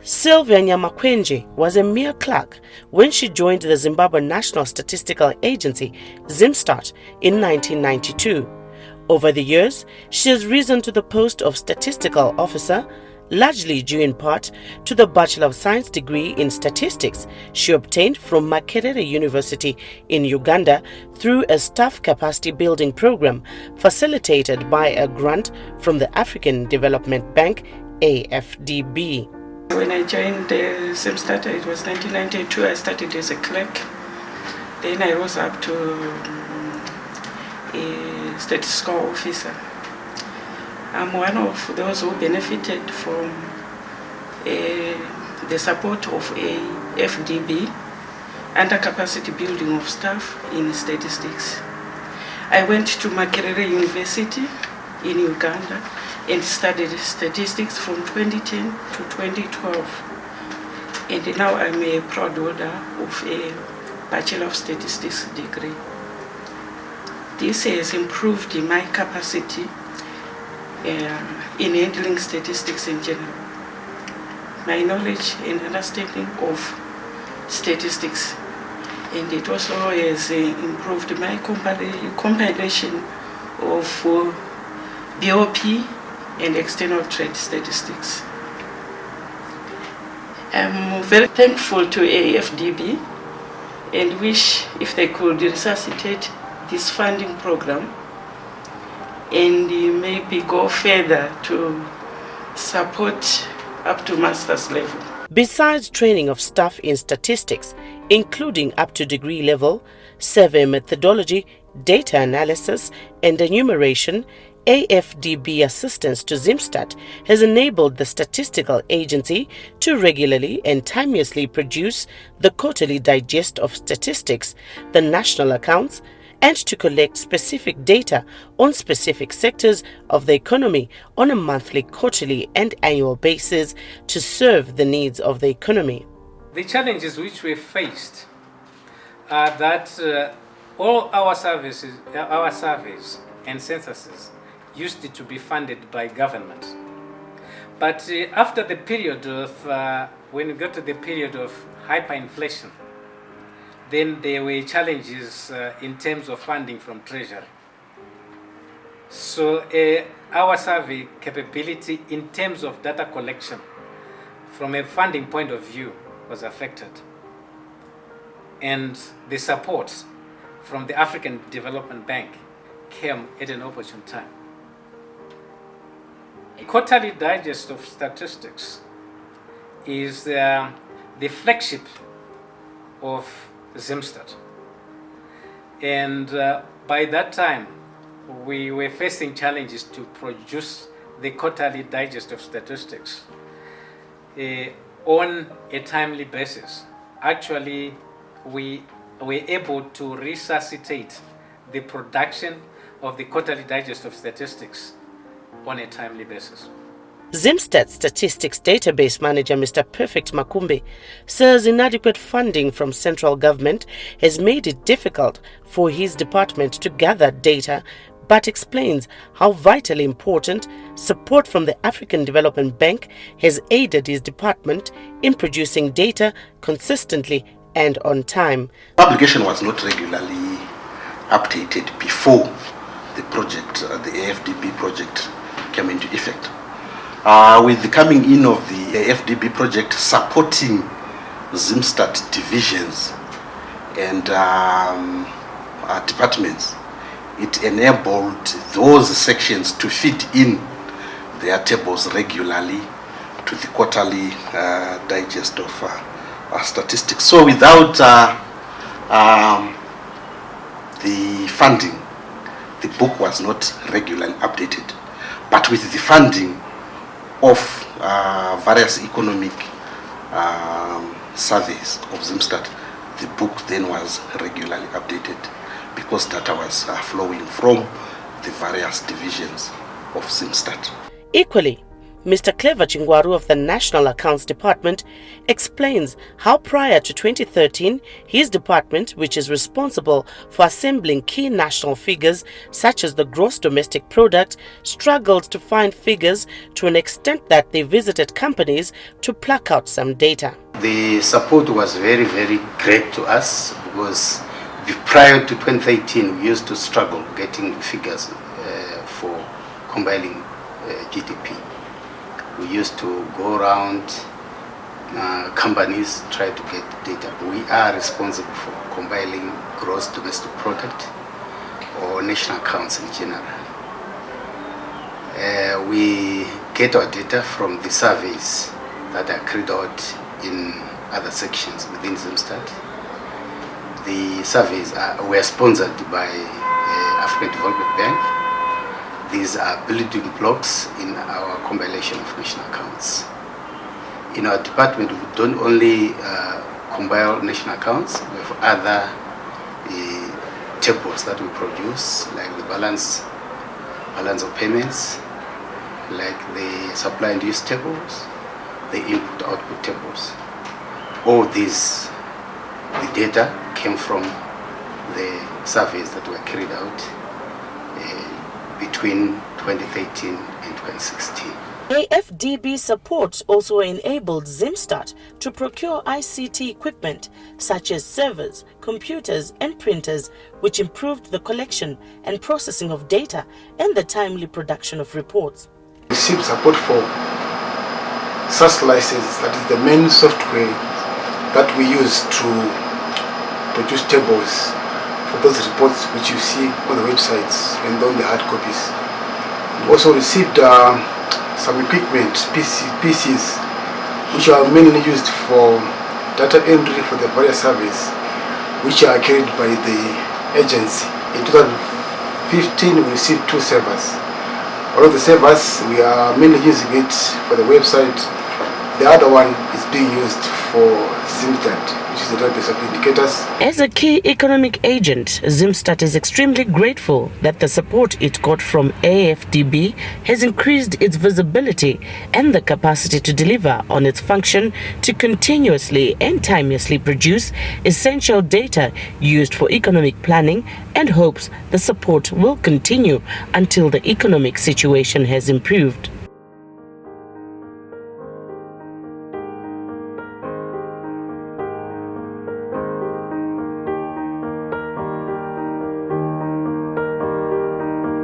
Sylvia Nyamakwenje was a mere clerk when she joined the Zimbabwe National Statistical Agency, Zimstat, in 1992. Over the years, she has risen to the post of statistical officer, largely due in part to the Bachelor of Science degree in Statistics she obtained from Makerere University in Uganda through a staff capacity building program facilitated by a grant from the African Development Bank, AFDB. When I joined Zimstat, it was 1992, I started as a clerk. Then I rose up to a statistical officer. I'm one of those who benefited from the support of a FDB under capacity building of staff in statistics. I went to Makerere University in Uganda and studied statistics from 2010 to 2012. And now I'm a proud holder of a Bachelor of Statistics degree. This has improved my capacity in handling statistics in general. My knowledge and understanding of statistics, and it also has improved my compilation of BOP and external trade statistics. I'm very thankful to AFDB and wish if they could resuscitate this funding program and maybe go further to support up to master's level. Besides training of staff in statistics, including up to degree level, survey methodology, data analysis, and enumeration, AFDB assistance to Zimstat has enabled the statistical agency to regularly and timeously produce the quarterly digest of statistics, the national accounts, and to collect specific data on specific sectors of the economy on a monthly, quarterly, and annual basis to serve the needs of the economy. The challenges which we faced are that all our surveys and censuses used to be funded by government. But after the period of, when we got to the period of hyperinflation, then there were challenges in terms of funding from Treasury. So our survey capability in terms of data collection from a funding point of view was affected. And the support from the African Development Bank came at an opportune time. A quarterly digest of statistics is the flagship of Zimstat. And by that time, we were facing challenges to produce the quarterly digest of statistics on a timely basis. Actually, we were able to resuscitate the production of the quarterly digest of statistics on a timely basis. Zimstat Statistics Database Manager Mr. Perfect Makumbe says inadequate funding from central government has made it difficult for his department to gather data, but explains how vitally important support from the African Development Bank has aided his department in producing data consistently and on time. Publication was not regularly updated before the project, the AFDB project, came into effect. With the coming in of the AFDB project supporting Zimstat divisions and departments, it enabled those sections to feed in their tables regularly to the quarterly digest of statistics. So without the funding, the book was not regularly updated. But with the funding of various economic surveys of Zimstat, the book then was regularly updated because data was flowing from the various divisions of Zimstat. Equally, Mr. Clever Chingwaru of the National Accounts Department explains how prior to 2013, his department, which is responsible for assembling key national figures such as the gross domestic product, struggled to find figures to an extent that they visited companies to pluck out some data. The support was very, very great to us because prior to 2018, we used to struggle getting figures for compiling GDP. We used to go around companies, try to get data. We are responsible for compiling gross domestic product or national accounts in general. We get our data from the surveys that are carried out in other sections within Zimstat. The surveys were sponsored by African Development Bank. These are building blocks in our compilation of national accounts. In our department, we don't only compile national accounts, we have other tables that we produce, like the balance of payments, like the supply and use tables, the input-output tables. All these, the data came from the surveys that were carried out between 2013 and 2016. AFDB support also enabled Zimstat to procure ICT equipment such as servers, computers and printers, which improved the collection and processing of data and the timely production of reports. We received support for SaaS license, that is the main software that we use to produce tables for those reports which you see on the websites and on the hard copies. We also received some equipment, PCs, which are mainly used for data entry for the various surveys, which are carried by the agency. In 2015, we received 2 servers. One of the servers, we are mainly using it for the website. The other one is being used for Zimstat, which is the database of indicators. As a key economic agent, Zimstat is extremely grateful that the support it got from AFDB has increased its visibility and the capacity to deliver on its function to continuously and timelessly produce essential data used for economic planning, and hopes the support will continue until the economic situation has improved.